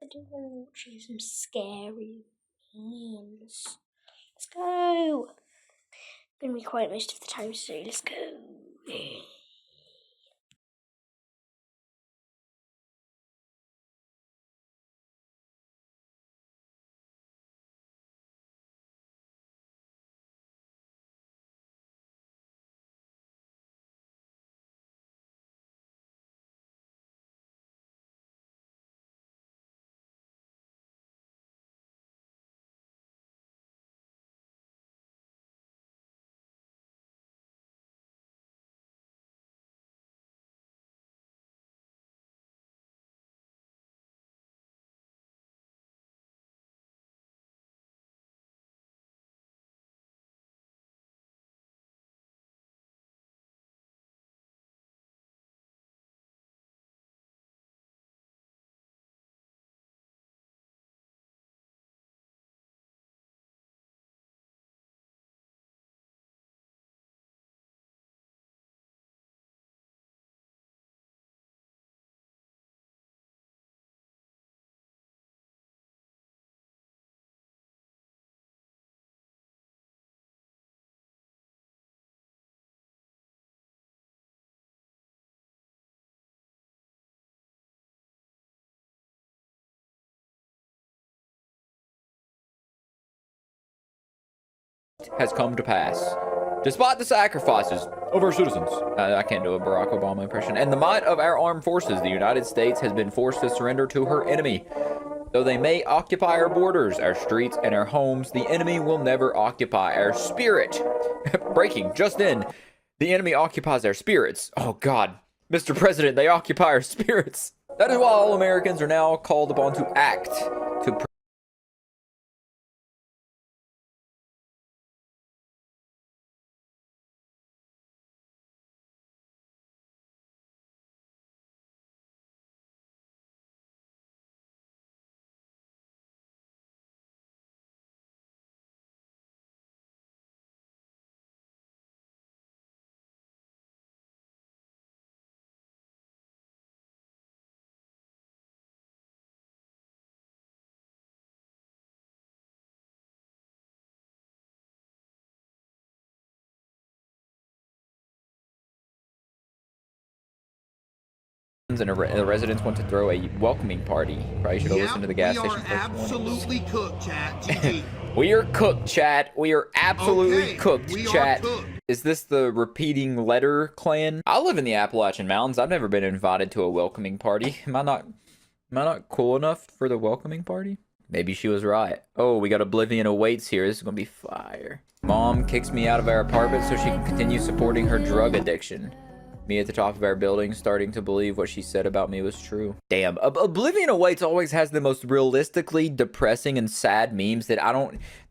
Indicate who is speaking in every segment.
Speaker 1: I do want to watch some scary memes. Let's go. I'm gonna be quiet most of the time, so let's go.
Speaker 2: Has come to pass. Despite the sacrifices of our citizens, I can't do a Barack Obama impression, and the might of our armed forces, the United States has been forced to surrender to her enemy. Though they may occupy our borders, our streets, and our homes, the enemy will never occupy our spirit. Breaking just in. The enemy occupies our spirits. Oh God, Mr. President, they occupy our spirits. That is why all Americans are now called upon to act to and the residents want to throw a welcoming party. Probably should have listened to the gas station.
Speaker 3: We are absolutely cooked, chat. GG.
Speaker 2: We are cooked, chat. We are absolutely cooked, chat.
Speaker 3: Cooked.
Speaker 2: Is this the repeating letter clan? I live in the Appalachian Mountains. I've never been invited to a welcoming party. Am I not cool enough for the welcoming party? Maybe she was right. Oh, we got Oblivion Awaits here. This is gonna be fire. Mom kicks me out of our apartment so she can continue supporting her drug addiction. Me at the top of our building starting to believe what she said about me was true. Damn, Oblivion Awaits always has the most realistically depressing and sad memes that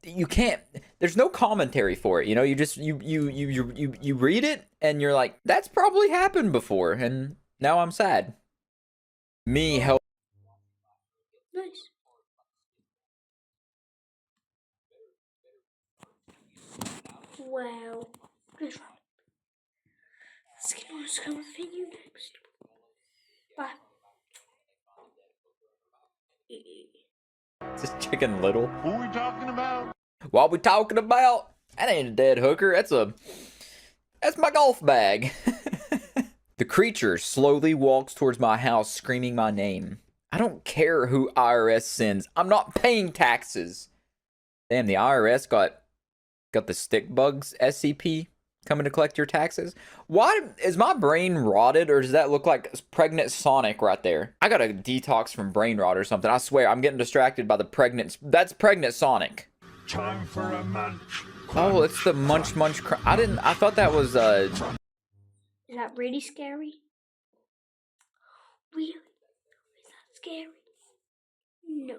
Speaker 2: you can't, there's no commentary for it, you know? You just, you read it and you're like, that's probably happened before, and now I'm sad. Me help.
Speaker 1: Nice. Wow. Let's get on to come with you next. Bye.
Speaker 2: Is this Chicken Little?
Speaker 3: Who are we talking about?
Speaker 2: What we talking about? That ain't a dead hooker. That's my golf bag. The creature slowly walks towards my house screaming my name. I don't care who IRS sends. I'm not paying taxes. Damn, the IRS got the stick bugs SCP coming to collect your taxes. Why is my brain rotted, or does that look like pregnant Sonic right there? I got a detox from brain rot or something. I swear, I'm getting distracted by the pregnant. That's pregnant Sonic.
Speaker 3: Time for a munch.
Speaker 2: Oh, it's the munch. I thought that was
Speaker 1: Is that really scary? Really? Is that scary? No.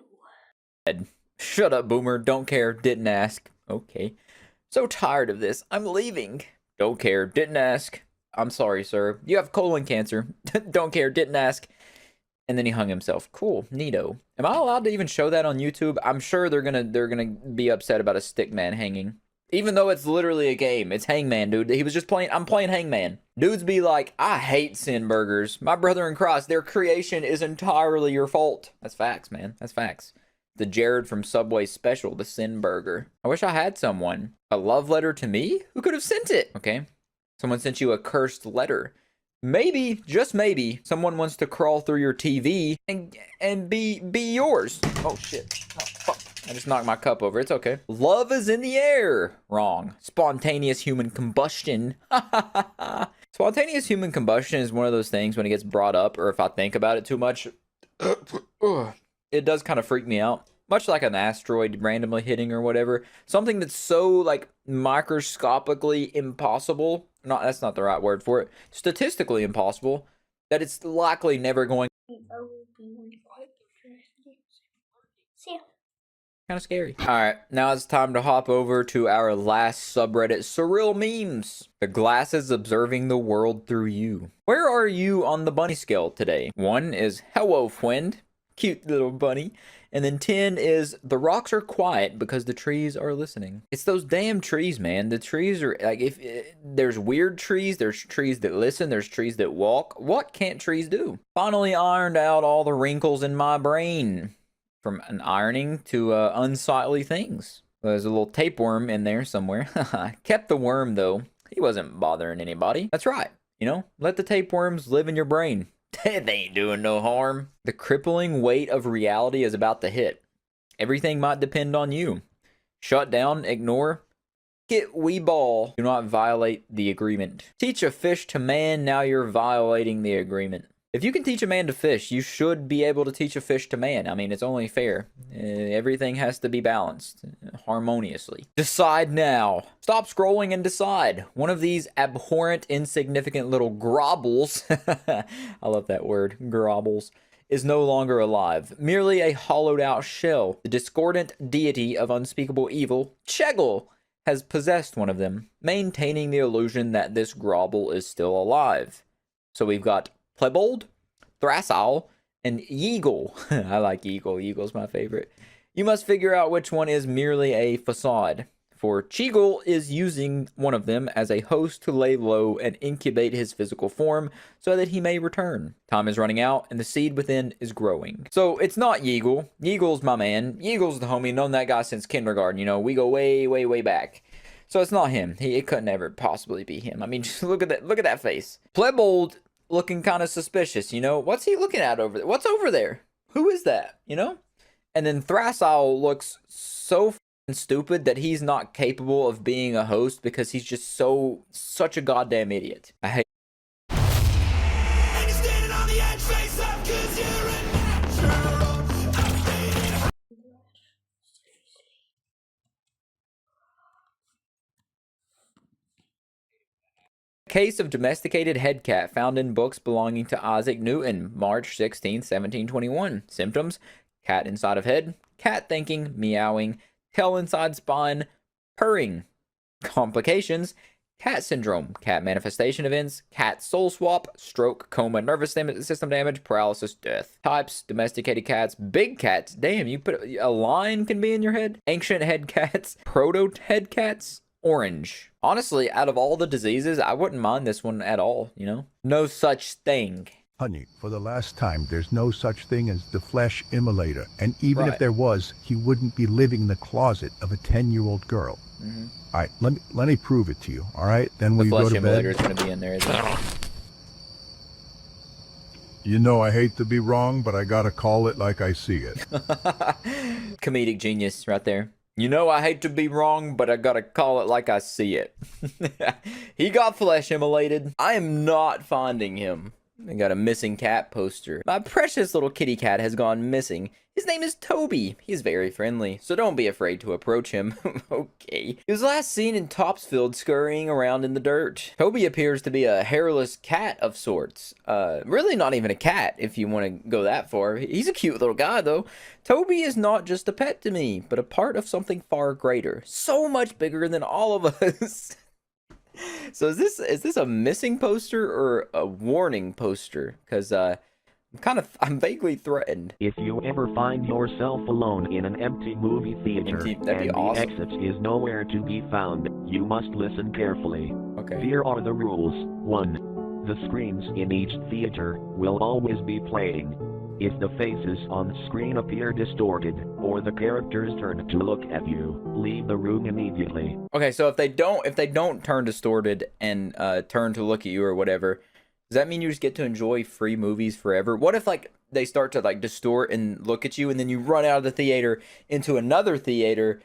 Speaker 2: Shut up, boomer. Don't care. Didn't ask. Okay. So tired of this. I'm leaving. Don't care. Didn't ask. I'm sorry, sir. You have colon cancer. Don't care. Didn't ask. And then he hung himself. Cool. Neato. Am I allowed to even show that on YouTube? I'm sure they're gonna be upset about a stick man hanging. Even though it's literally a game. It's Hangman, dude. He was just playing, I'm playing Hangman. Dudes be like, I hate Sin Burgers. My brother in Christ, their creation is entirely your fault. That's facts, man. That's facts. The Jared from Subway special, the Sin Burger. I wish I had someone. A love letter to me? Who could have sent it? Okay. Someone sent you a cursed letter. Maybe, just maybe, someone wants to crawl through your TV and be yours. Oh, shit. Oh, fuck. I just knocked my cup over. It's okay. Love is in the air. Wrong. Spontaneous human combustion. Spontaneous human combustion is one of those things when it gets brought up, or if I think about it too much, it does kind of freak me out. Much like an asteroid randomly hitting or whatever. Something that's so, like, microscopically impossible. That's not the right word for it. Statistically impossible. That it's likely never going.
Speaker 1: See ya.
Speaker 2: Kind of scary. Alright, now it's time to hop over to our last subreddit, Surreal Memes. The glasses observing the world through you. Where are you on the bunny scale today? 1 is hello friend, cute little bunny. And then 10 is the rocks are quiet because the trees are listening. It's those damn trees, man. The trees are like, if there's weird trees, there's trees that listen, there's trees that walk. What can't trees do? Finally ironed out all the wrinkles in my brain. From an ironing to unsightly things. There's a little tapeworm in there somewhere. Kept the worm though. He wasn't bothering anybody. That's right. You know, let the tapeworms live in your brain. They ain't doing no harm. The crippling weight of reality is about to hit. Everything might depend on you. Shut down, ignore, get wee ball. Do not violate the agreement. Teach a fish to man, now you're violating the agreement. If you can teach a man to fish, you should be able to teach a fish to man. I mean, it's only fair. Everything has to be balanced harmoniously. Decide now. Stop scrolling and decide. One of these abhorrent, insignificant little grobbles, I love that word, grobbles, is no longer alive. Merely a hollowed out shell. The discordant deity of unspeakable evil, Cheggle, has possessed one of them, maintaining the illusion that this grobble is still alive. So we've got Plebold, Thrasal, and Yeagle. I like Yeagle. Yeagle's my favorite. You must figure out which one is merely a facade. For Cheagle is using one of them as a host to lay low and incubate his physical form so that he may return. Time is running out and the seed within is growing. So it's not Yeagle. Yeagle's my man. Yeagle's the homie. Known that guy since kindergarten. You know, we go way, way, way back. So it's not him. It couldn't ever possibly be him. I mean, just look at that. Look at that face. Plebold looking kind of suspicious, you know? What's he looking at over there? What's over there? Who is that, you know? And then Thrasal looks so stupid that he's not capable of being a host because he's just such a goddamn idiot. I hate. Case of domesticated head cat found in books belonging to Isaac Newton, March 16, 1721. Symptoms: cat inside of head, cat thinking, meowing, tail inside spine, purring. Complications: cat syndrome, cat manifestation events, cat soul swap, stroke, coma, nervous system damage, paralysis, death. Types: domesticated cats, big cats. Damn, you put a lion can be in your head. Ancient head cats, proto head cats. Orange. Honestly, out of all the diseases, I wouldn't mind this one at all, you know? No such thing.
Speaker 4: Honey, for the last time, there's no such thing as the flesh immolator. And even
Speaker 2: Right.
Speaker 4: if there was, he wouldn't be living in the closet of a 10-year-old girl. All right, let me prove it to you, all right? Then
Speaker 2: The
Speaker 4: will you go
Speaker 2: flesh
Speaker 4: to bed?
Speaker 2: immolator is going to be in there, isn't it?
Speaker 4: You know, I hate to be wrong, but I gotta call it like I see it.
Speaker 2: Comedic genius right there. You know, I hate to be wrong, but I gotta call it like I see it. He got flesh immolated. I am not finding him. I got a missing cat poster. My precious little kitty cat has gone missing. His name is Toby. He's very friendly, so don't be afraid to approach him. Okay. He was last seen in Topsfield scurrying around in the dirt. Toby appears to be a hairless cat of sorts. Really not even a cat, if you want to go that far. He's a cute little guy, though. Toby is not just a pet to me, but a part of something far greater. So much bigger than all of us. So is this a missing poster or a warning poster? Because I'm vaguely threatened.
Speaker 5: If you ever find yourself alone in an empty movie theater
Speaker 2: Empty- that'd be
Speaker 5: and
Speaker 2: awesome.
Speaker 5: the exit is nowhere to be found, you must listen carefully.
Speaker 2: Okay.
Speaker 5: Here are the rules. 1. The screens in each theater will always be playing. If the faces on screen appear distorted, or the characters turn to look at you, leave the room immediately.
Speaker 2: Okay, so if they don't turn distorted and turn to look at you or whatever, does that mean you just get to enjoy free movies forever? What if like they start to like distort and look at you and then you run out of the theater into another theater?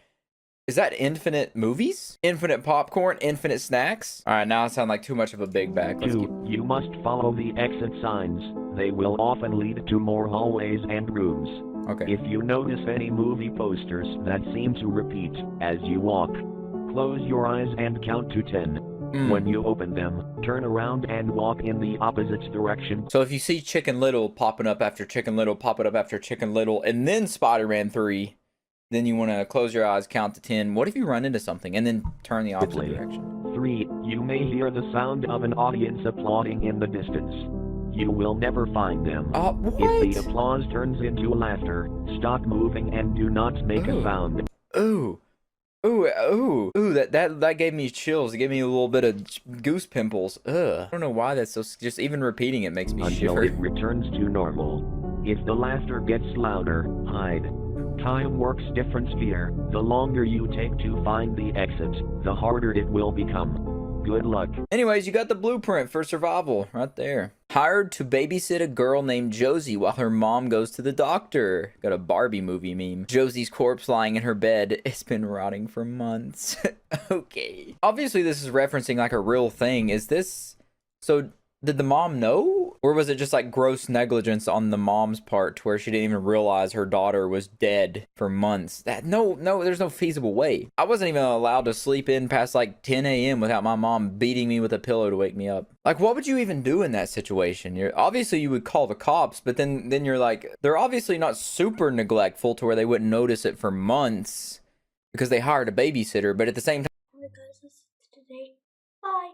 Speaker 2: Is that infinite movies? Infinite popcorn? Infinite snacks? All right, now I sound like too much of a big bag. Let's keep...
Speaker 5: 2. You must follow the exit signs. They will often lead to more hallways and rooms.
Speaker 2: Okay.
Speaker 5: If you notice any movie posters that seem to repeat as you walk, close your eyes and count to 10. When you open them, turn around and walk in the opposite direction.
Speaker 2: So if you see Chicken Little popping up after Chicken Little, popping up after Chicken Little, and then Spider-Man 3, then you want to close your eyes, count to 10. What if you run into something and then turn the opposite direction?
Speaker 5: 3. You may hear the sound of an audience applauding in the distance. You will never find them.
Speaker 2: What?
Speaker 5: If the applause turns into laughter, stop moving and do not make a sound.
Speaker 2: Ooh. Ooh, that gave me chills. It gave me a little bit of goose pimples. Ugh. I don't know why that's so, just even repeating it makes me
Speaker 5: Until
Speaker 2: shiver.
Speaker 5: it returns to normal. If the laughter gets louder, hide. Time works different here. The longer you take to find the exit, the harder it will become. Good luck.
Speaker 2: Anyways, you got the blueprint for survival right there. Hired to babysit a girl named Josie while her mom goes to the doctor. Got a Barbie movie meme. Josie's corpse lying in her bed. It's been rotting for months. Okay. Obviously, this is referencing like a real thing. Is this... So, did the mom know? Or was it just like gross negligence on the mom's part to where she didn't even realize her daughter was dead for months? No, there's no feasible way. I wasn't even allowed to sleep in past like 10 a.m. without my mom beating me with a pillow to wake me up. Like, what would you even do in that situation? Obviously you would call the cops, but then you're like, they're obviously not super neglectful to where they wouldn't notice it for months because they hired a babysitter, but at the same time,
Speaker 1: Guys, that's it today. Bye.